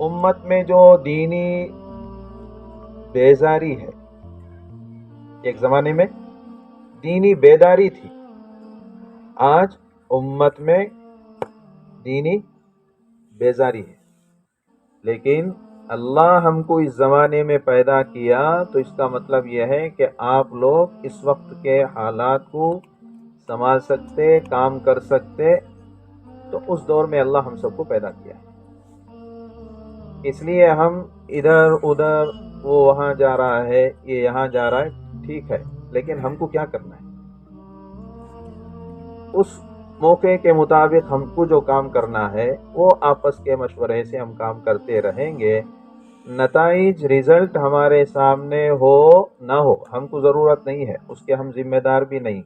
امت میں جو دینی بیزاری ہے، ایک زمانے میں دینی بیداری تھی، آج امت میں دینی بیزاری ہے۔ لیکن اللہ ہم کو اس زمانے میں پیدا کیا تو اس کا مطلب یہ ہے کہ آپ لوگ اس وقت کے حالات کو سنبھال سکتے، کام کر سکتے، تو اس دور میں اللہ ہم سب کو پیدا کیا ہے۔ اس لیے ہم ادھر ادھر، وہ وہاں جا رہا ہے، یہ یہاں جا رہا ہے، ٹھیک ہے، لیکن ہم کو کیا کرنا ہے؟ اس موقع کے مطابق ہم کو جو کام کرنا ہے وہ آپس کے مشورے سے ہم کام کرتے رہیں گے۔ نتائج، رزلٹ ہمارے سامنے ہو نہ ہو، ہم کو ضرورت نہیں ہے، اس کے ہم ذمہ دار بھی نہیں۔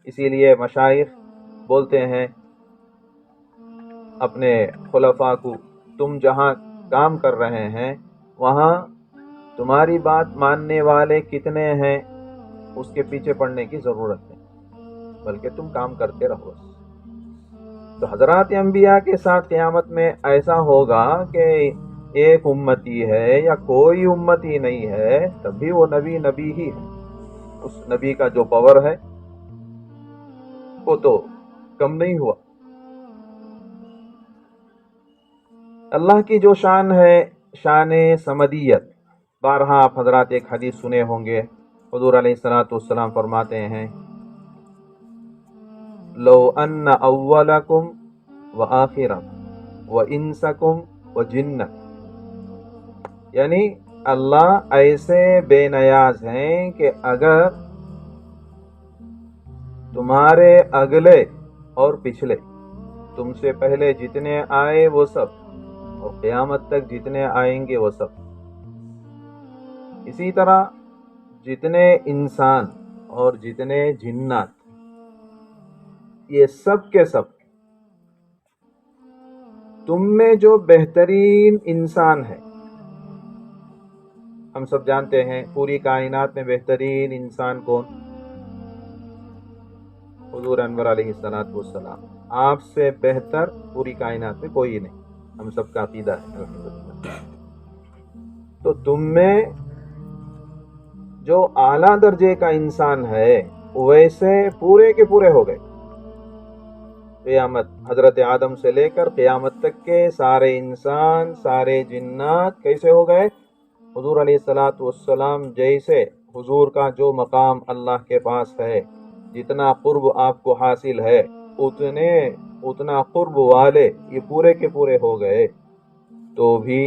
اسی لیے مشائخ بولتے ہیں اپنے خلفاء کو، تم جہاں کام کر رہے ہیں وہاں تمہاری بات ماننے والے کتنے ہیں اس کے پیچھے پڑنے کی ضرورت نہیں، بلکہ تم کام کرتے رہو۔ تو حضرات انبیاء کے ساتھ قیامت میں ایسا ہوگا کہ ایک امتی ہے یا کوئی امتی نہیں ہے، تب بھی وہ نبی نبی ہی ہے۔ اس نبی کا جو پاور ہے وہ تو کم نہیں ہوا۔ اللہ کی جو شان ہے، شان سمدیت، بارہا آپ حضرات ایک حدیث سنے ہوں گے، حضور علیہ السلام فرماتے ہیں لو ان اولکم و آخرکم و انسکم و جنکم، یعنی اللہ ایسے بے نیاز ہیں کہ اگر تمہارے اگلے اور پچھلے، تم سے پہلے جتنے آئے وہ سب، اور قیامت تک جتنے آئیں گے وہ سب، اسی طرح جتنے انسان اور جتنے جنات، یہ سب کے سب تم میں جو بہترین انسان ہے، ہم سب جانتے ہیں پوری کائنات میں بہترین انسان کون؟ حضور انور علیہ السلام۔ آپ سے بہتر پوری کائنات میں کوئی نہیں، ہم سب کا عقیدہ ہے الحمدللہ۔ تو تم میں جو اعلیٰ درجے کا انسان ہے ویسے پورے کے پورے ہو گئے۔ قیامت، حضرت آدم سے لے کر قیامت تک کے سارے انسان، سارے جنات کیسے ہو گئے؟ حضور علیہ السلام جیسے، حضور کا جو مقام اللہ کے پاس ہے، جتنا قرب آپ کو حاصل ہے، اتنا قرب والے یہ پورے کے پورے ہو گئے، تو بھی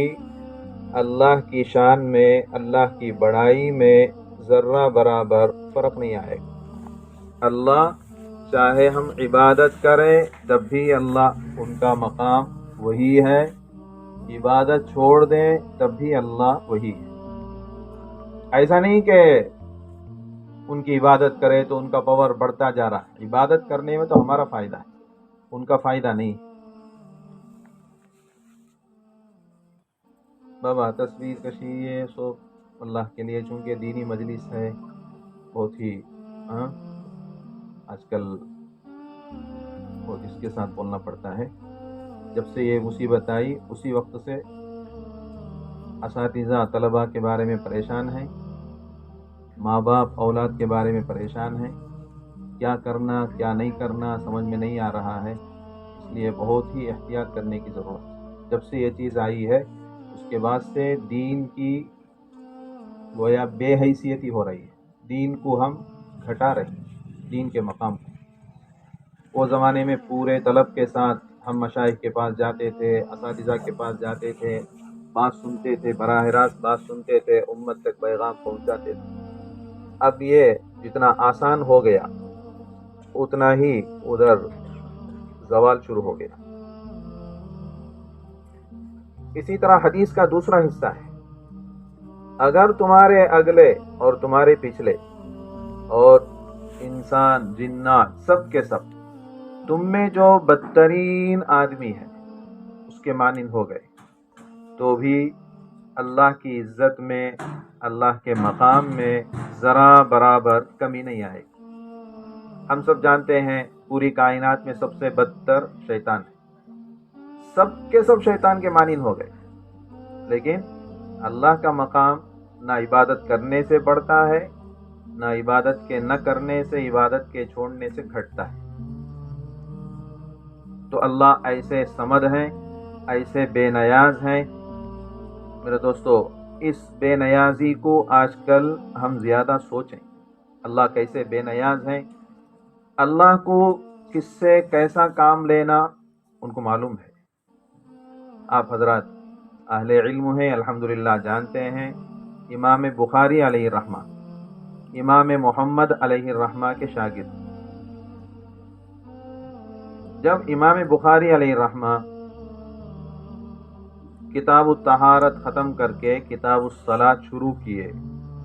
اللہ کی شان میں، اللہ کی بڑائی میں ذرہ برابر فرق نہیں آئے گا۔ اللہ چاہے ہم عبادت کریں تب بھی اللہ، ان کا مقام وہی ہے، عبادت چھوڑ دیں تب بھی اللہ وہی ہے۔ ایسا نہیں کہ ان کی عبادت کرے تو ان کا پاور بڑھتا جا رہا ہے، عبادت کرنے میں تو ہمارا فائدہ ہے، ان کا فائدہ نہیں۔ بابا تصویر کشی یہ سب اللہ کے لیے، چونکہ دینی مجلس ہے، بہت ہی آج کل بہت اس کے ساتھ بولنا پڑتا ہے۔ جب سے یہ مصیبت آئی اسی وقت سے اساتذہ طلباء کے بارے میں پریشان ہیں، ماں باپ اولاد کے بارے میں پریشان ہیں، کیا کرنا کیا نہیں کرنا سمجھ میں نہیں آ رہا ہے، اس لیے بہت ہی احتیاط کرنے کی ضرورت ہے۔ جب سے یہ چیز آئی ہے اس کے بعد سے دین کی گویا بے حیثیتی ہو رہی ہے، دین کو ہم گھٹا رہے ہیں، دین کے مقام کو۔ وہ زمانے میں پورے طلب کے ساتھ ہم مشائخ کے پاس جاتے تھے، اساتذہ کے پاس جاتے تھے، بات سنتے تھے، براہ راست بات سنتے تھے، امت تک پیغام پہنچاتے تھے۔ اب یہ جتنا آسان ہو گیا اتنا ہی ادھر زوال شروع ہو گیا۔ اسی طرح حدیث کا دوسرا حصہ ہے، اگر تمہارے اگلے اور تمہارے پچھلے اور انسان جنات سب کے سب تم میں جو بدترین آدمی ہے اس کے مانند ہو گئے تو بھی اللہ کی عزت میں، اللہ کے مقام میں ذرا برابر کمی نہیں آئے گی۔ ہم سب جانتے ہیں پوری کائنات میں سب سے بدتر شیطان ہے، سب کے سب شیطان کے مانند ہو گئے، لیکن اللہ کا مقام نہ عبادت کرنے سے بڑھتا ہے، نہ عبادت کے نہ کرنے سے، عبادت کے چھوڑنے سے گھٹتا ہے۔ تو اللہ ایسے صمد ہیں، ایسے بے نیاز ہیں۔ میرے دوستو، اس بے نیازی کو آج کل ہم زیادہ سوچیں، اللہ کیسے بے نیاز ہیں۔ اللہ کو کس سے کیسا کام لینا ان کو معلوم ہے۔ آپ حضرات اہل علم ہیں، الحمدللہ جانتے ہیں، امام بخاری علیہ الرحمہ، امام محمد علیہ الرحمہ کے شاگرد۔ جب امام بخاری علیہ الرحمہ کتاب الطہارت ختم کر کے کتاب الصلاۃ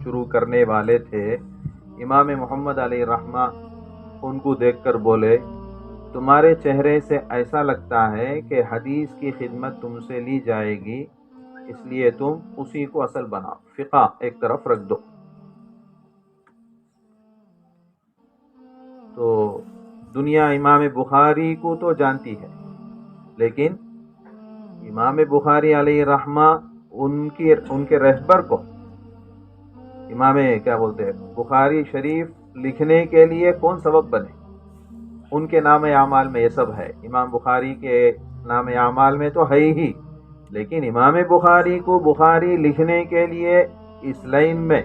شروع کرنے والے تھے، امام محمد علیہ الرحمہ ان کو دیکھ کر بولے، تمہارے چہرے سے ایسا لگتا ہے کہ حدیث کی خدمت تم سے لی جائے گی، اس لیے تم اسی کو اصل بناؤ، فقہ ایک طرف رکھ دو۔ تو دنیا امام بخاری کو تو جانتی ہے، لیکن امام بخاری علیہ الرحمہ ان کے رہبر کو، امام بخاری شریف لکھنے کے لیے کون سبب بنے؟ ان کے نام اعمال میں یہ سب ہے، امام بخاری کے نام اعمال میں تو ہے ہی، لیکن امام بخاری کو بخاری لکھنے کے لیے اس لائن میں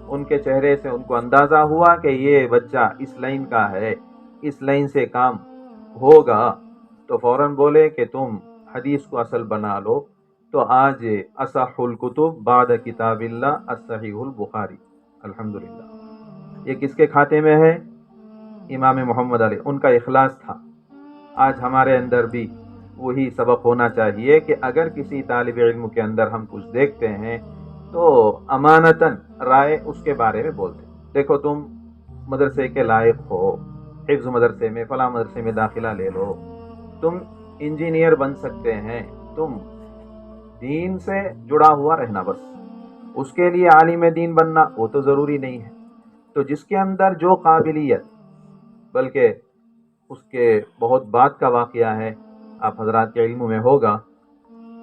ان کے چہرے سے ان کو اندازہ ہوا کہ یہ بچہ اس لائن کا ہے، اس لائن سے کام ہوگا، تو فوراً بولے کہ تم حدیث کو اصل بنا لو۔ تو آج اصح الکتب بعد کتاب اللہ الصحیح البخاری، الحمدللہ۔ یہ کس کے کھاتے میں ہے؟ امام محمد علیہ، ان کا اخلاص تھا۔ آج ہمارے اندر بھی وہی سبق ہونا چاہیے کہ اگر کسی طالب علم کے اندر ہم کچھ دیکھتے ہیں تو امانتاً رائے اس کے بارے میں بولتے ہیں۔ دیکھو تم مدرسے کے لائق ہو، حفظ مدرسے میں، فلاں مدرسے میں داخلہ لے لو، تم انجینئر بن سکتے ہیں، تم دین سے جڑا ہوا رہنا بس، اس کے لیے عالم دین بننا وہ تو ضروری نہیں ہے۔ تو جس کے اندر جو قابلیت، بلکہ اس کے بہت بعد کا واقعہ ہے، آپ حضرات کے علم میں ہوگا،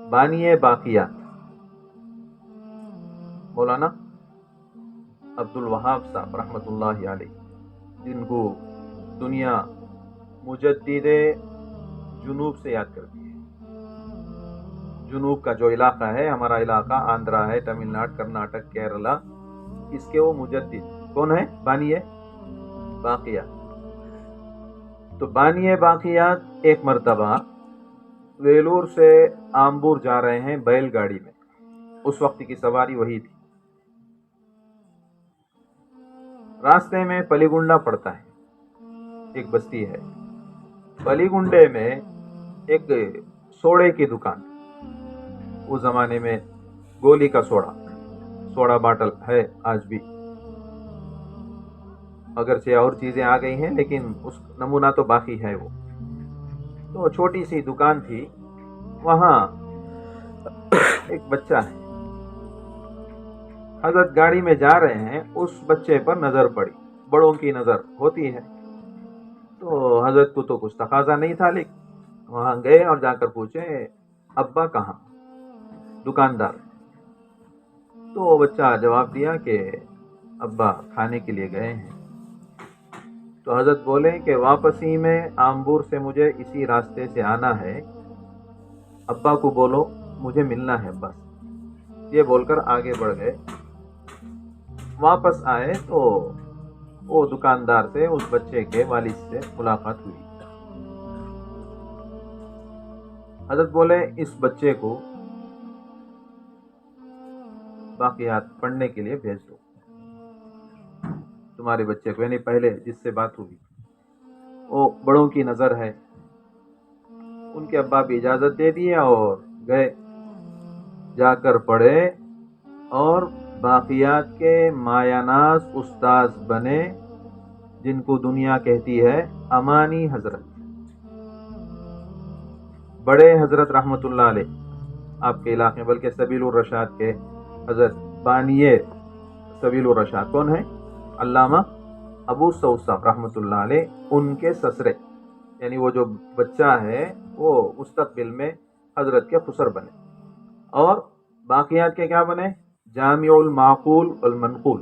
بانی باقیات مولانا عبد الوہاب صاحب رحمۃ اللہ علیہ، جن کو دنیا مجدد جنوب سے یاد کرتی ہے۔ جنوب کا جو علاقہ ہے، ہمارا علاقہ آندھرا ہے، تمل ناڈو، کرناٹک، کیرلا، اس کے وہ مجدد کون ہے؟ بانی باقیات۔ تو بانی باقیات ایک مرتبہ ویلور سے آمبور جا رہے ہیں بیل گاڑی میں، اس وقت کی سواری وہی تھی۔ راستے میں پلی گنڈا پڑتا ہے، ایک بستی ہے، پلی گنڈے میں ایک سوڑے کی دکان، اس زمانے میں گولی کا سوڑا باٹل ہے آج بھی، اگرچہ اور چیزیں آ گئی ہیں لیکن اس نمونہ تو باقی ہے وہ۔ تو چھوٹی سی دکان تھی، وہاں ایک بچہ ہے، حضرت گاڑی میں جا رہے ہیں، اس بچے پر نظر پڑی، بڑوں کی نظر ہوتی ہے، تو حضرت کو تو کچھ تقاضا نہیں تھا، لیکن وہاں گئے اور جا کر پوچھے ابا کہاں؟ دکاندار۔ تو وہ بچہ جواب دیا کہ ابا کھانے کے لیے گئے ہیں۔ تو حضرت بولے کہ واپسی میں آمبور سے مجھے اسی راستے سے آنا ہے، ابا کو بولو مجھے ملنا ہے بس۔ یہ بول کر آگے بڑھ گئے، واپس آئے تو وہ دکاندار سے اس بچے کے والد سے ملاقات ہوئی۔ حضرت بولے اس بچے کو باقیات پڑھنے کے لیے بھیج دو، تمہارے بچے کو، یعنی پہلے جس سے بات ہوئی، وہ بڑوں کی نظر ہے۔ ان کے ابا بھی اجازت دے دیا اور گئے، جا کر پڑھے اور باقیات کے مایاناز استاذ بنے، جن کو دنیا کہتی ہے امانی حضرت، بڑے حضرت رحمت اللہ علیہ آپ کے علاقے، بلکہ سبیل الرشاد کے حضرت بانی سبیل الرشاد کون ہے؟ علامہ ابو سعود صاحب رحمت اللہ علیہ، ان کے سسرے، یعنی وہ جو بچہ ہے وہ مستقبل میں حضرت کے خسر بنے۔ اور باقیات کے کیا بنے؟ جامع المعقول والمنقول،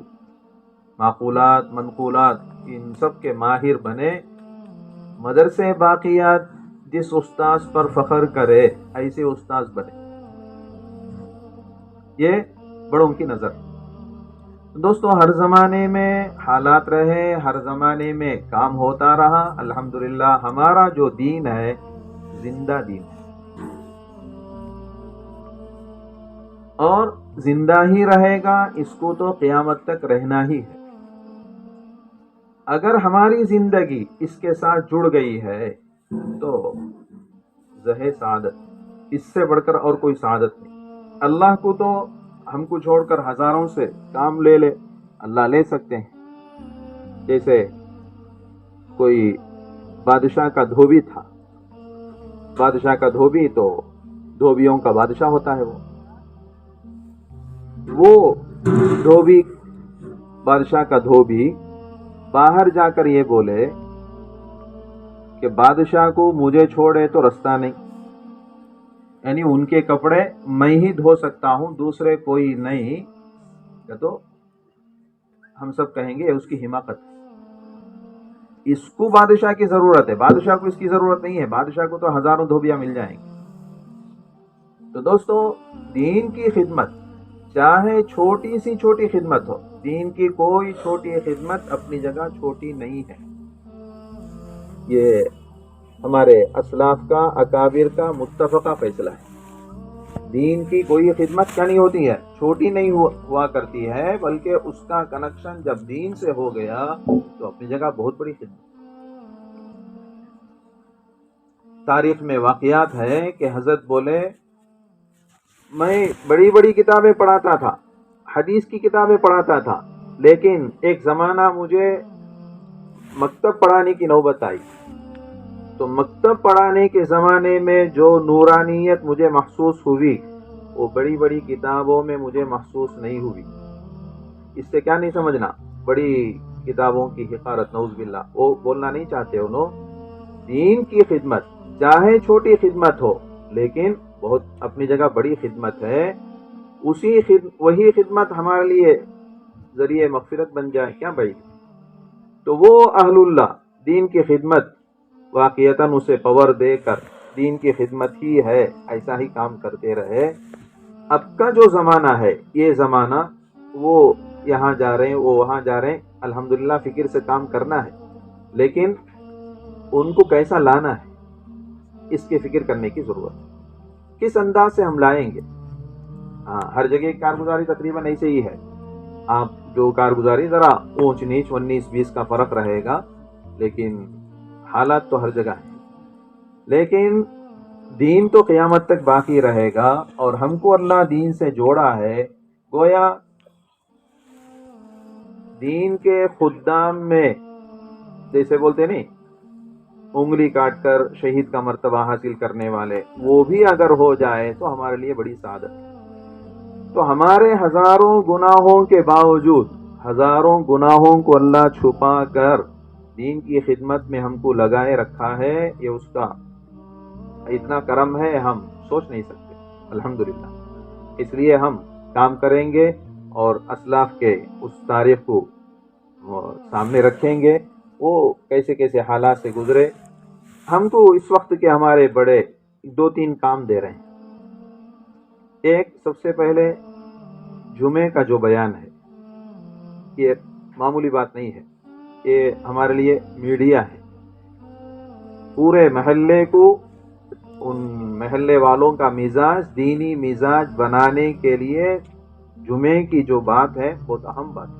معقولات منقولات ان سب کے ماہر بنے۔ مدرسے باقیات جس استاذ پر فخر کرے ایسے استاذ بنے، یہ بڑوں کی نظر۔ دوستو ہر زمانے میں حالات رہے، ہر زمانے میں کام ہوتا رہا، الحمدللہ ہمارا جو دین ہے زندہ دین ہے اور زندہ ہی رہے گا، اس کو تو قیامت تک رہنا ہی ہے۔ اگر ہماری زندگی اس کے ساتھ جڑ گئی ہے تو زہ سعادت، اس سے بڑھ کر اور کوئی سعادت نہیں۔ اللہ کو تو ہم کو چھوڑ کر ہزاروں سے کام لے لے، اللہ لے سکتے ہیں۔ جیسے کوئی بادشاہ کا دھوبی تھا، بادشاہ کا دھوبی تو دھوبیوں کا بادشاہ ہوتا ہے، وہ دھوبی بادشاہ کا دھوبی باہر جا کر یہ بولے کہ بادشاہ کو مجھے چھوڑے تو رستہ نہیں، یعنی ان کے کپڑے میں ہی دھو سکتا ہوں، دوسرے کوئی نہیں، تو ہم سب کہیں گے اس کی حماقت ہے۔ اس کو بادشاہ کی ضرورت ہے، بادشاہ کو اس کی ضرورت نہیں ہے، بادشاہ کو تو ہزاروں دھوبیاں مل جائیں گے۔ تو دوستو دین کی خدمت چاہے چھوٹی سی چھوٹی خدمت ہو، دین کی کوئی چھوٹی خدمت اپنی جگہ چھوٹی نہیں ہے۔ یہ ہمارے اسلاف کا، اکابر کا متفقہ فیصلہ ہے۔ دین کی کوئی خدمت کیا نہیں ہوتی ہے، چھوٹی نہیں ہوا کرتی ہے، بلکہ اس کا کنیکشن جب دین سے ہو گیا تو اپنی جگہ بہت بڑی خدمت۔ تاریخ میں واقعات ہے کہ حضرت بولے میں بڑی بڑی کتابیں پڑھاتا تھا، حدیث کی کتابیں پڑھاتا تھا، لیکن ایک زمانہ مجھے مکتب پڑھانے کی نوبت آئی، تو مکتب پڑھانے کے زمانے میں جو نورانیت مجھے محسوس ہوئی وہ بڑی بڑی کتابوں میں مجھے محسوس نہیں ہوئی۔ اس سے کیا نہیں سمجھنا، بڑی کتابوں کی حقارت، نعوذ باللہ، وہ بولنا نہیں چاہتے انہوں۔ دین کی خدمت چاہے چھوٹی خدمت ہو لیکن بہت اپنی جگہ بڑی خدمت ہے، وہی خدمت ہمارے لیے ذریعہ مغفرت بن جائے کیا بھائی؟ تو وہ اہل اللہ دین کی خدمت واقعتاً اسے پاور دے کر دین کی خدمت ہی ہے، ایسا ہی کام کرتے رہے۔ اب کا جو زمانہ ہے، یہ زمانہ وہ یہاں جا رہے ہیں، وہ وہاں جا رہے ہیں، الحمدللہ فکر سے کام کرنا ہے، لیکن ان کو کیسا لانا ہے اس کی فکر کرنے کی ضرورت ہے، کس انداز سے ہم لائیں گے۔ ہر جگہ کارگزاری تقریباً ایسے ہی ہے، آپ جو کارگزاری ذرا اونچ نیچ 19-20 کا فرق رہے گا، لیکن حالات تو ہر جگہ ہیں۔ لیکن دین تو قیامت تک باقی رہے گا، اور ہم کو اللہ دین سے جوڑا ہے، گویا دین کے خدام میں جیسے بولتے نہیں، انگلی کاٹ کر شہید کا مرتبہ حاصل کرنے والے، وہ بھی اگر ہو جائے تو ہمارے لیے بڑی سعادت ہے۔ تو ہمارے ہزاروں گناہوں کے باوجود، ہزاروں گناہوں کو اللہ چھپا کر دین کی خدمت میں ہم کو لگائے رکھا ہے، یہ اس کا اتنا کرم ہے، ہم سوچ نہیں سکتے، الحمدللہ۔ اس لیے ہم کام کریں گے اور اسلاف کے اس تاریخ کو سامنے رکھیں گے، وہ کیسے کیسے حالات سے گزرے۔ ہم کو اس وقت کے ہمارے بڑے 2-3 کام دے رہے ہیں۔ ایک، سب سے پہلے جمعے کا جو بیان ہے، یہ معمولی بات نہیں ہے، یہ ہمارے لیے میڈیا ہے۔ پورے محلے کو، ان محلے والوں کا مزاج، دینی مزاج بنانے کے لیے جمعے کی جو بات ہے بہت اہم بات ہے۔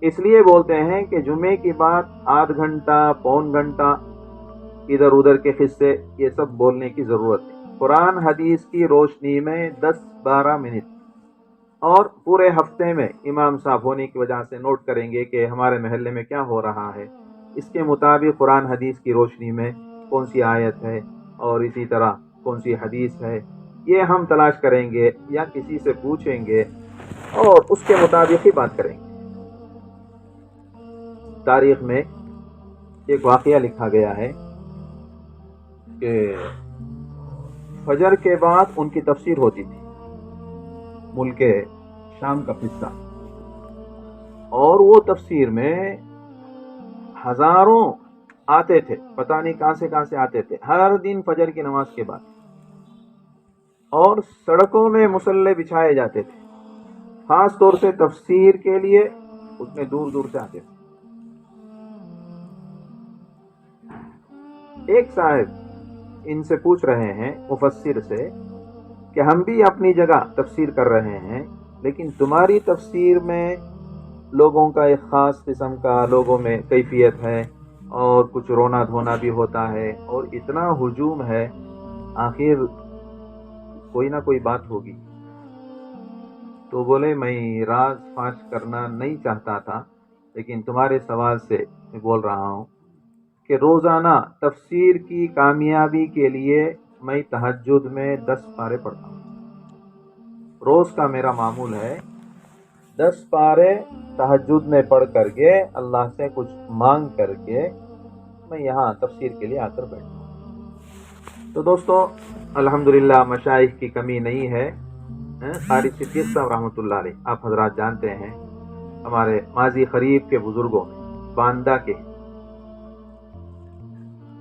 اس لیے بولتے ہیں کہ جمعے کی بات آدھ گھنٹہ، پون گھنٹہ ادھر ادھر کے قصے یہ سب بولنے کی ضرورت ہے۔ قرآن حدیث کی روشنی میں 10-12 منٹ، اور پورے ہفتے میں امام صاحب ہونے کی وجہ سے نوٹ کریں گے کہ ہمارے محلے میں کیا ہو رہا ہے، اس کے مطابق قرآن حدیث کی روشنی میں کون سی آیت ہے اور اسی طرح کون سی حدیث ہے، یہ ہم تلاش کریں گے یا کسی سے پوچھیں گے اور اس کے مطابق ہی بات کریں گے۔ تاریخ میں ایک واقعہ لکھا گیا ہے کہ فجر کے بعد ان کی تفسیر ہوتی تھی، ملک شام کا قصہ، اور وہ تفسیر میں ہزاروں آتے تھے، پتہ نہیں کہاں سے آتے تھے، ہر دن فجر کی نماز کے بعد، اور سڑکوں میں مصلے بچھائے جاتے تھے، خاص طور سے تفسیر کے لیے اس میں دور دور سے آتے تھے۔ ایک صاحب ان سے پوچھ رہے ہیں مفسر سے کہ ہم بھی اپنی جگہ تفسیر کر رہے ہیں، لیکن تمہاری تفسیر میں لوگوں کا ایک خاص قسم کا لوگوں میں کیفیت ہے، اور کچھ رونا دھونا بھی ہوتا ہے، اور اتنا ہجوم ہے، آخر کوئی نہ کوئی بات ہوگی۔ تو بولے میں راز فاش کرنا نہیں چاہتا تھا، لیکن تمہارے سوال سے میں بول رہا ہوں کہ روزانہ تفسیر کی کامیابی کے لیے میں تہجد میں 10 پارے پڑھتا ہوں۔ روز کا میرا معمول ہے 10 پارے تہجد میں پڑھ کر کے اللہ سے کچھ مانگ کر کے میں یہاں تفسیر کے لیے آ کر بیٹھتا ہوں۔ تو دوستو، الحمدللہ مشائخ کی کمی نہیں ہے۔ قاری صدیق صاحب رحمۃ اللہ علیہ، آپ حضرات جانتے ہیں، ہمارے ماضی قریب کے بزرگوں میں باندہ کے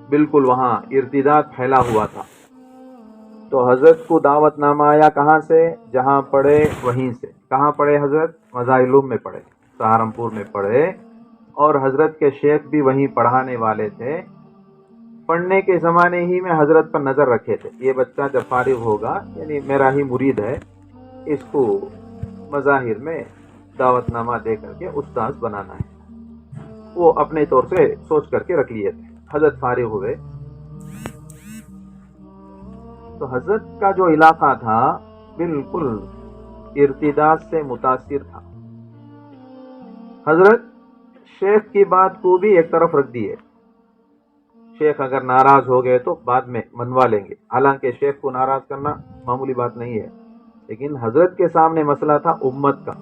بالکل وہاں ارتداد پھیلا ہوا تھا، تو حضرت کو دعوت نامہ آیا، کہاں سے؟ جہاں پڑھے وہیں سے۔ کہاں پڑھے حضرت؟ مظاہر العلوم میں پڑھے، سہارنپور میں پڑھے، اور حضرت کے شیخ بھی وہیں پڑھانے والے تھے۔ پڑھنے کے زمانے ہی میں حضرت پر نظر رکھے تھے، یہ بچہ جب فارغ ہوگا، یعنی میرا ہی مرید ہے، اس کو مظاہر میں دعوت نامہ دے کر کے استاذ بنانا ہے۔ وہ اپنے طور سے سوچ کر کے رکھ لیے تھے۔ حضرت فارغ ہوئے تو حضرت کا جو علاقہ تھا بالکل ارتداد سے متاثر تھا۔ حضرت شیخ کی بات کو بھی ایک طرف رکھ دیے، شیخ اگر ناراض ہو گئے تو بعد میں منوا لیں گے، حالانکہ شیخ کو ناراض کرنا معمولی بات نہیں ہے، لیکن حضرت کے سامنے مسئلہ تھا امت کا،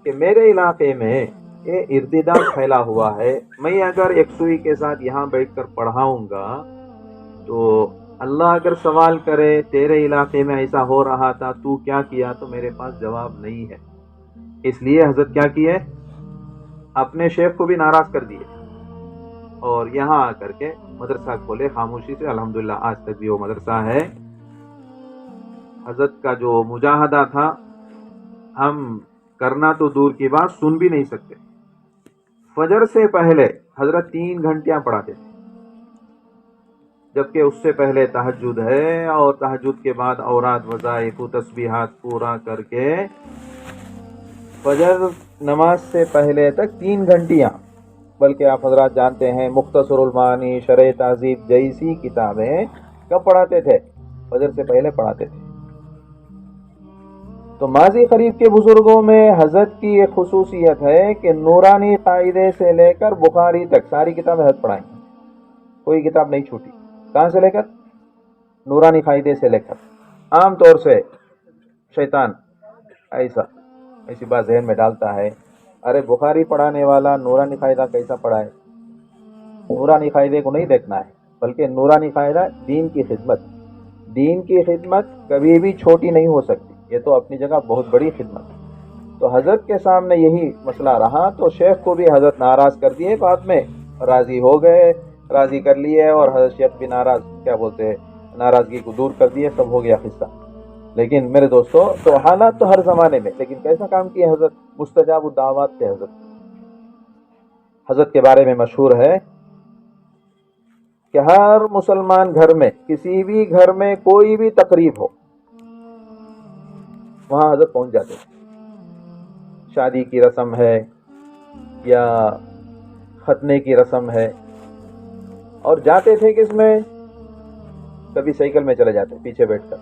کہ میرے علاقے میں یہ ارتداد پھیلا ہوا ہے، میں اگر ایک سوئی کے ساتھ یہاں بیٹھ کر پڑھاؤں گا تو اللہ اگر سوال کرے تیرے علاقے میں ایسا ہو رہا تھا تو کیا کیا، تو میرے پاس جواب نہیں ہے۔ اس لیے حضرت کیا کیے، اپنے شیخ کو بھی ناراض کر دیے، اور یہاں آ کر کے مدرسہ کھولے خاموشی سے۔ الحمدللہ آج تک بھی وہ مدرسہ ہے۔ حضرت کا جو مجاہدہ تھا ہم کرنا تو دور کی بات، سن بھی نہیں سکتے۔ فجر سے پہلے حضرت 3 گھنٹیاں پڑھاتے تھے، جبکہ اس سے پہلے تہجد ہے، اور تہجد کے بعد اوراد وظائف و تسبیحات پورا کر کے فجر نماز سے پہلے تک 3 گھنٹیاں، بلکہ آپ حضرات جانتے ہیں مختصر المعانی، شرح تہذیب جیسی کتابیں کب پڑھاتے تھے؟ فجر سے پہلے پڑھاتے تھے۔ تو ماضی قریب کے بزرگوں میں حضرت کی ایک خصوصیت ہے کہ نورانی قاعدے سے لے کر بخاری تک ساری کتابیں حضرت پڑھائیں، کوئی کتاب نہیں چھوٹی۔ کہاں سے لے کر؟ نورانی قاعدے سے لے کر۔ عام طور سے شیطان ایسی بات ذہن میں ڈالتا ہے، ارے بخاری پڑھانے والا نورانی قاعدہ کیسا پڑھائے؟ نورانی قاعدے کو نہیں دیکھنا ہے، بلکہ نورانی قاعدہ دین کی خدمت، دین کی خدمت کبھی بھی چھوٹی نہیں ہو سکتی، یہ تو اپنی جگہ بہت بڑی خدمت ہے۔ تو حضرت کے سامنے یہی مسئلہ رہا، تو شیخ کو بھی حضرت ناراض کر دیے، بعد میں راضی ہو گئے، راضی کر لیے، اور حضرت شیخ بھی ناراضگی کو دور کر دیے، سب ہو گیا قصہ۔ لیکن میرے دوستو، تو حالات تو ہر زمانے میں، لیکن کیسا کام کیا حضرت؟ مستجاب الدعوات تھے حضرت۔ حضرت کے بارے میں مشہور ہے کہ ہر مسلمان گھر میں، کسی بھی گھر میں کوئی بھی تقریب ہو، وہاں حضرت پہنچ جاتے ہیں۔ شادی کی رسم ہے یا ختنے کی رسم ہے، اور جاتے تھے کس میں؟ کبھی سائیکل میں چلے جاتے پیچھے بیٹھ کر،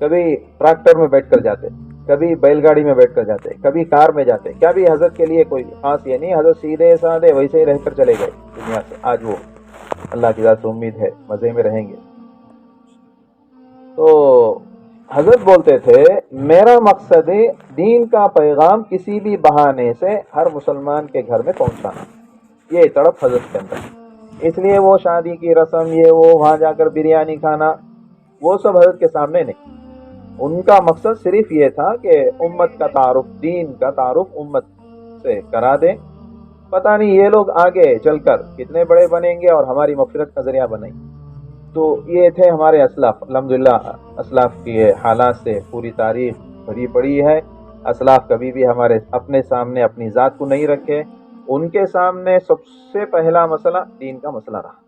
کبھی ٹریکٹر میں بیٹھ کر جاتے، کبھی بیل گاڑی میں بیٹھ کر جاتے، کبھی کار میں جاتے۔ کیا بھی حضرت کے لیے کوئی خاص یہ نہیں، حضرت سیدھے سادے ویسے ہی رہ کر چلے گئے دنیا سے۔ آج وہ اللہ کی ذات سے امید ہے مزے میں رہیں گے۔ تو حضرت بولتے تھے میرا مقصد دین کا پیغام کسی بھی بہانے سے ہر مسلمان کے گھر میں پہنچانا، یہ تڑپ حضرت کے اندر۔ اس لیے وہ شادی کی رسم، یہ وہ وہاں جا کر بریانی کھانا، وہ سب حضرت کے سامنے نہیں۔ ان کا مقصد صرف یہ تھا کہ امت کا تعارف، دین کا تعارف امت سے کرا دیں. پتہ نہیں یہ لوگ آگے چل کر کتنے بڑے بنیں گے اور ہماری مغفرت کا ذریعہ بنیں گے. تو یہ تھے ہمارے اسلاف. الحمدللہ اسلاف کی حالات سے پوری تاریخ بھری پڑی ہے. اسلاف کبھی بھی ہمارے اپنے سامنے اپنی ذات کو نہیں رکھے. ان کے سامنے سب سے پہلا مسئلہ دین کا مسئلہ رہا.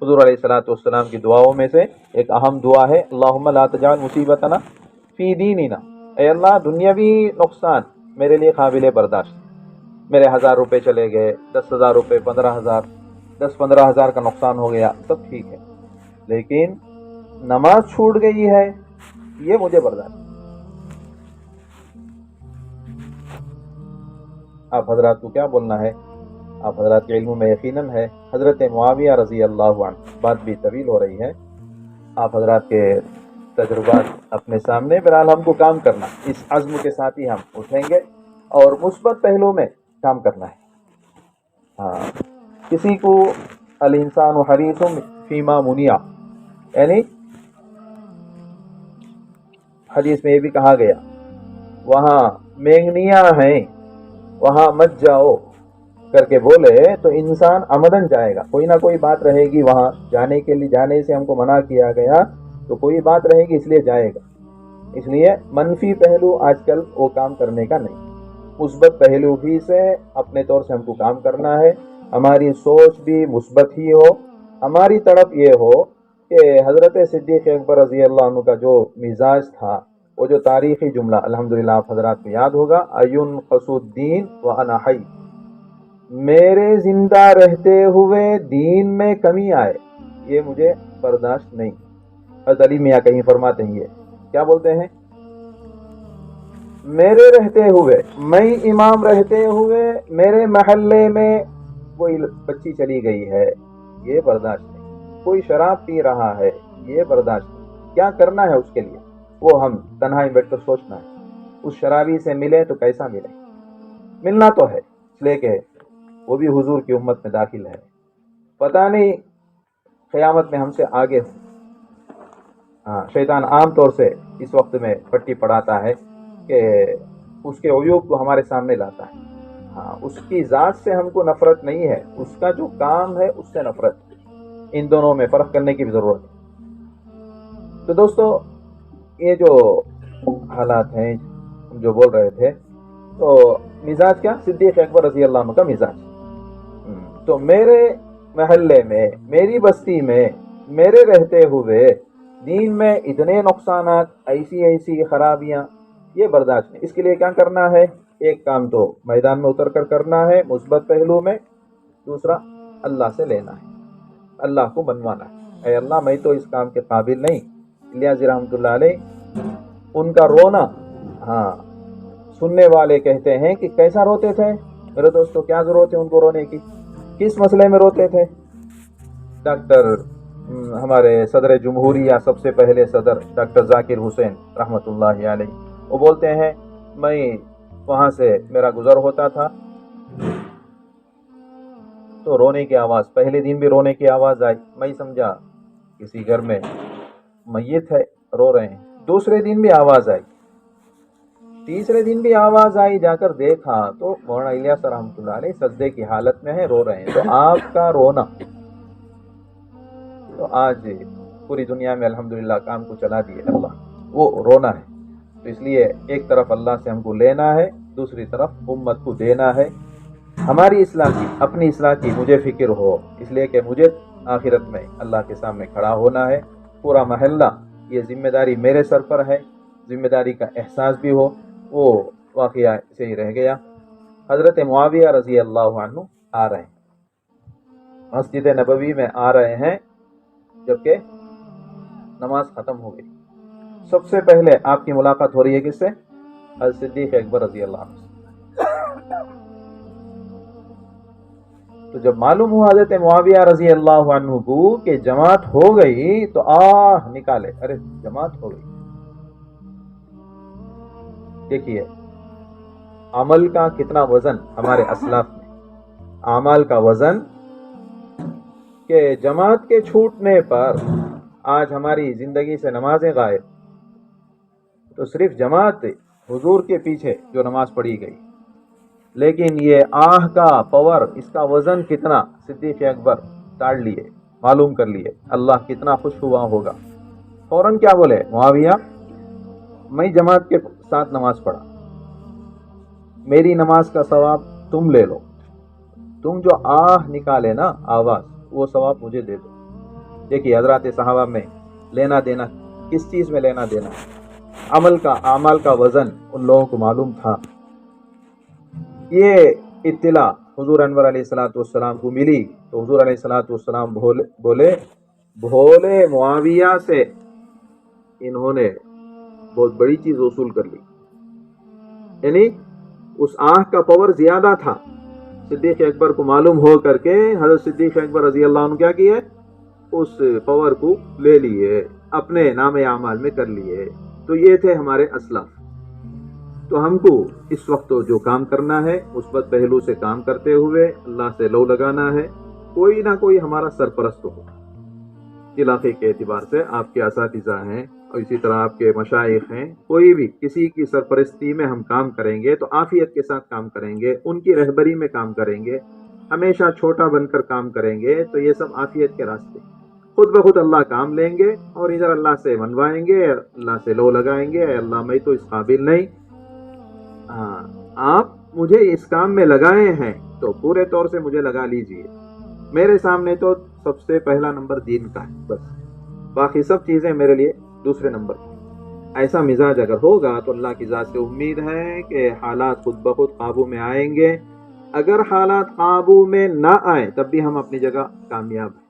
حضور علیہ الصلوۃ والسلام کی دعاؤں میں سے ایک اہم دعا ہے، اللہم لا تجعل مصیبتنا فی دیننا. اے اللہ دنیاوی نقصان میرے لیے قابل برداشت. میرے 1000 روپے چلے گئے، 10,000 روپے، 15,000، 10-15,000 کا نقصان ہو گیا، سب ٹھیک ہے، لیکن نماز چھوٹ گئی ہے یہ مجھے برداشت. آپ حضرات کو کیا بولنا ہے؟ آپ حضرات کے علم میں یقیناً ہے. حضرت معاویہ رضی اللہ عنہ، بات بھی طویل ہو رہی ہے، آپ حضرات کے تجربات اپنے سامنے. بہرحال ہم کو کام کرنا، اس عزم کے ساتھ ہی ہم اٹھیں گے اور مثبت پہلو میں کام کرنا ہے. ہاں، کسی کو الانسان حریص فیما منیع، یعنی حدیث میں یہ بھی کہا گیا وہاں مینگنیاں ہیں وہاں مت جاؤ کر کے بولے تو انسان عمدن جائے گا. کوئی نہ کوئی بات رہے گی وہاں جانے کے لیے، جانے سے ہم کو منع کیا گیا تو کوئی بات رہے گی اس لیے جائے گا. اس لیے منفی پہلو آج کل وہ کام کرنے کا نہیں، مثبت پہلو ہی سے اپنے طور سے ہم کو کام کرنا ہے. ہماری سوچ بھی مثبت ہی ہو. ہماری طرف یہ ہو کہ حضرت صدیق اکبر رضی اللہ عنہ کا جو مزاج تھا، وہ جو تاریخی جملہ الحمدللہ آپ حضرات کو یاد ہوگا، ایون قصودین وانا حی، میرے زندہ رہتے ہوئے دین میں کمی آئے یہ مجھے برداشت نہیں. حضرت علی میاں کہیں فرماتے ہیں، یہ کیا بولتے ہیں، میرے رہتے ہوئے، میں امام رہتے ہوئے میرے محلے میں کوئی بچی چلی گئی ہے یہ برداشت نہیں. کوئی شراب پی رہا ہے یہ برداشت نہیں. کیا کرنا ہے اس کے لیے وہ ہم تنہائی بیٹھ کر سوچنا ہے. اس شرابی سے ملے تو کیسا ملے، ملنا تو ہے اس لیے کہ وہ بھی حضور کی امت میں داخل ہے. پتہ نہیں قیامت میں ہم سے آگے ہو. ہاں، شیطان عام طور سے اس وقت میں پٹی پڑھاتا ہے کہ اس کے عیوب کو ہمارے سامنے لاتا ہے. ہاں، اس کی ذات سے ہم کو نفرت نہیں ہے، اس کا جو کام ہے اس سے نفرت. ان دونوں میں فرق کرنے کی بھی ضرورت ہے. تو دوستو یہ جو حالات ہیں ہم جو بول رہے تھے، تو مزاج کیا، صدیق اکبر رضی اللہ عنہ کا مزاج. تو میرے محلے میں، میری بستی میں، میرے رہتے ہوئے دین میں اتنے نقصانات، ایسی خرابیاں، یہ برداشت نہیں. اس کے لیے کیا کرنا ہے؟ ایک کام تو میدان میں اتر کر کرنا ہے مثبت پہلو میں، دوسرا اللہ سے لینا ہے، اللہ کو منوانا ہے. اے اللہ میں تو اس کام کے قابل نہیں. الیاسی رحمۃ اللہ علیہ ان کا رونا، ہاں، سننے والے کہتے ہیں کہ کیسا روتے تھے. میرے دوستو کیا ضرورت ہے ان کو رونے کی؟ کس مسئلے میں روتے تھے؟ ڈاکٹر ہمارے صدر جمہوریہ، سب سے پہلے صدر ڈاکٹر ذاکر حسین رحمۃ اللہ علیہ، وہ بولتے ہیں میں وہاں سے میرا گزر ہوتا تھا تو رونے کی آواز، پہلے دن بھی رونے کی آواز آئی. میں سمجھا کسی گھر میں میت ہے رو رہے ہیں. دوسرے دن بھی آواز آئی، تیسرے دن بھی آواز آئی. جا کر دیکھا تو مولانا الیاس رحمۃ اللہ علیہ سجدے کی حالت میں ہے، رو رہے ہیں. تو آپ کا رونا تو آج پوری دنیا میں الحمدللہ کام کو چلا دیے اللہ، وہ رونا ہے. تو اس لیے ایک طرف اللہ سے ہم کو لینا ہے، دوسری طرف امت کو دینا ہے. ہماری اصلاح کی، اپنی اصلاح کی مجھے فکر ہو، اس لیے کہ مجھے آخرت میں اللہ کے سامنے کھڑا ہونا ہے. پورا محلہ یہ ذمہ داری میرے سر پر ہے، ذمہ داری کا احساس بھی ہو. وہ واقعہ سے ہی رہ گیا. حضرت معاویہ رضی اللہ عنہ آ رہے ہیں، مسجد نبوی میں آ رہے ہیں جبکہ نماز ختم ہو گئی. سب سے پہلے آپ کی ملاقات ہو رہی ہے کس سے؟ حضرت صدیق اکبر رضی اللہ عنہ سے. تو جب معلوم ہوا حضرت معاویہ رضی اللہ عنہ کو کہ جماعت ہو گئی تو نکالے، ارے جماعت ہو گئی. دیکھیے عمل کا کتنا وزن ہمارے اسلاف میں، اعمال کا وزن، کہ جماعت کے چھوٹنے پر آج ہماری زندگی سے نمازیں غائب، تو صرف جماعت حضور کے پیچھے جو نماز پڑھی گئی، لیکن یہ آہ کا پاور، اس کا وزن کتنا، صدیق اکبر تاڑ لیے، معلوم کر لیے اللہ کتنا خوش ہوا ہوگا۔ فوراً کیا بولے معاویہ، میں جماعت کے ساتھ نماز پڑھا، میری نماز کا ثواب تم لے لو، تم جو آہ نکالے نا آواز، وہ ثواب مجھے دے دو۔ دیکھیے حضرات صحابہ میں لینا دینا، کس چیز میں لینا دینا، اعمال کا وزن ان لوگوں کو معلوم تھا۔ یہ اطلاع حضور انور علیہ الصلوۃ والسلام کو ملی تو حضور علیہ الصلوۃ والسلام بھولے معاویہ سے انہوں نے بہت بڑی چیز وصول کر لی، یعنی اس آہ کا پاور زیادہ تھا۔ صدیق اکبر کو معلوم ہو کر کے حضرت صدیق اکبر رضی اللہ عنہ کیا کیے، اس پاور کو لے لیے، اپنے نام اعمال میں کر لیے۔ تو یہ تھے ہمارے اسلاف۔ تو ہم کو اس وقت جو کام کرنا ہے، مثبت پہلو سے کام کرتے ہوئے اللہ سے لو لگانا ہے۔ کوئی نہ کوئی ہمارا سرپرست ہو، علاقے کے اعتبار سے آپ کے اساتذہ ہیں اور اسی طرح آپ کے مشائخ ہیں، کوئی بھی کسی کی سرپرستی میں ہم کام کریں گے تو عافیت کے ساتھ کام کریں گے، ان کی رہبری میں کام کریں گے، ہمیشہ چھوٹا بن کر کام کریں گے تو یہ سب عافیت کے راستے، خود بخود اللہ کام لیں گے اور ادھر اللہ سے منوائیں گے، اللہ سے لو لگائیں گے، اے اللہ میں تو اس قابل نہیں، آپ مجھے اس کام میں لگائے ہیں تو پورے طور سے مجھے لگا لیجئے۔ میرے سامنے تو سب سے پہلا نمبر دین کا ہے، بس باقی سب چیزیں میرے لیے دوسرے نمبر پر۔ ایسا مزاج اگر ہوگا تو اللہ کی ذات سے امید ہے کہ حالات خود بخود قابو میں آئیں گے۔ اگر حالات قابو میں نہ آئیں تب بھی ہم اپنی جگہ کامیاب ہیں۔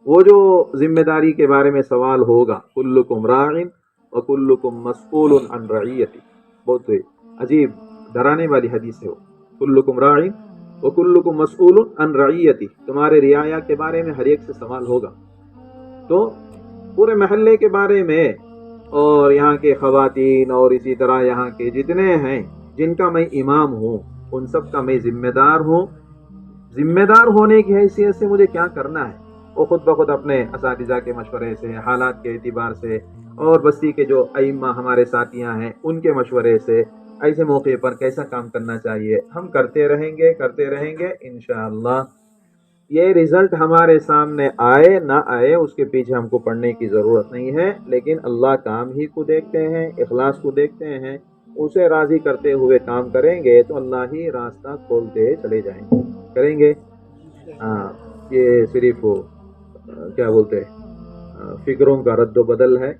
وہ جو ذمہ داری کے بارے میں سوال ہوگا، کلکم راعٍ وکلکم مسئول عن رعیتہ، بہت عجیب ڈرانے والی حدیث ہے وہ، کلکم راعٍ وکلکم مسئول عن رعیتہ، تمہارے رعایا کے بارے میں ہر ایک سے سوال ہوگا۔ تو پورے محلے کے بارے میں اور یہاں کے خواتین اور اسی طرح یہاں کے جتنے ہیں جن کا میں امام ہوں، ان سب کا میں ذمہ دار ہوں۔ ذمہ دار ہونے کی حیثیت سے مجھے کیا کرنا ہے، وہ خود بخود اپنے اساتذہ کے مشورے سے، حالات کے اعتبار سے اور بستی کے جو ائمہ ہمارے ساتھیاں ہیں ان کے مشورے سے ایسے موقع پر کیسا کام کرنا چاہیے ہم کرتے رہیں گے انشاءاللہ۔ یہ رزلٹ ہمارے سامنے آئے نہ آئے اس کے پیچھے ہم کو پڑھنے کی ضرورت نہیں ہے، لیکن اللہ کام ہی کو دیکھتے ہیں، اخلاص کو دیکھتے ہیں، اسے راضی کرتے ہوئے کام کریں گے تو اللہ ہی راستہ کھولتے چلے جائیں گے، کریں گے۔ یہ صرف کیا بولتے فکروں کا رد و بدل ہے،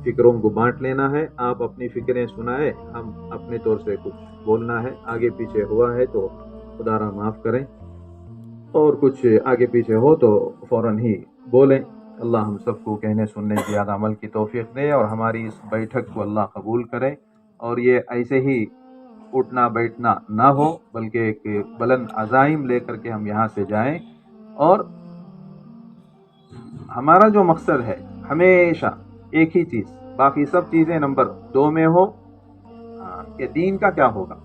فکروں کو بانٹ لینا ہے۔ آپ اپنی فکریں سنائے، ہم اپنے طور سے کچھ بولنا ہے، آگے پیچھے ہوا ہے تو خدا را معاف کریں، اور کچھ آگے پیچھے ہو تو فوراً ہی بولیں۔ اللہ ہم سب کو کہنے سننے زیادہ عمل کی توفیق دے اور ہماری اس بیٹھک کو اللہ قبول کرے، اور یہ ایسے ہی اٹھنا بیٹھنا نہ ہو بلکہ ایک بلند عزائم لے کر کے ہم یہاں سے جائیں، اور ہمارا جو مقصد ہے ہمیشہ ایک ہی چیز، باقی سب چیزیں نمبر 2 میں ہو کہ دین کا کیا ہوگا۔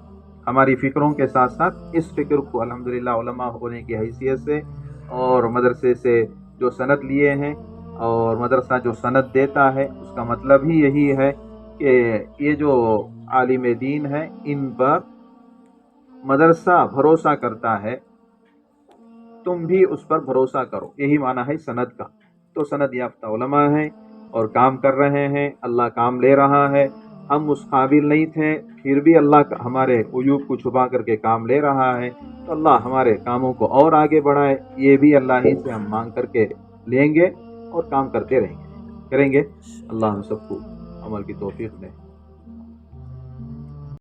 ہماری فکروں کے ساتھ ساتھ اس فکر کو الحمدللہ علماء ہونے کی حیثیت سے اور مدرسے سے جو سند لیے ہیں، اور مدرسہ جو سند دیتا ہے اس کا مطلب ہی یہی ہے کہ یہ جو عالم دین ہے ان پر مدرسہ بھروسہ کرتا ہے، تم بھی اس پر بھروسہ کرو، یہی معنی ہے سند کا۔ تو سند یافتہ علماء ہیں اور کام کر رہے ہیں، اللہ کام لے رہا ہے، ہم اس قابل نہیں تھے پھر بھی اللہ ہمارے عیوب کو چھپا کر کے کام لے رہا ہے، تو اللہ ہمارے کاموں کو اور آگے بڑھائے، یہ بھی اللہ ہی سے ہم مانگ کر کے لیں گے اور کام کرتے رہیں گے، کریں گے۔ اللہ ہم سب کو عمل کی توفیق دے۔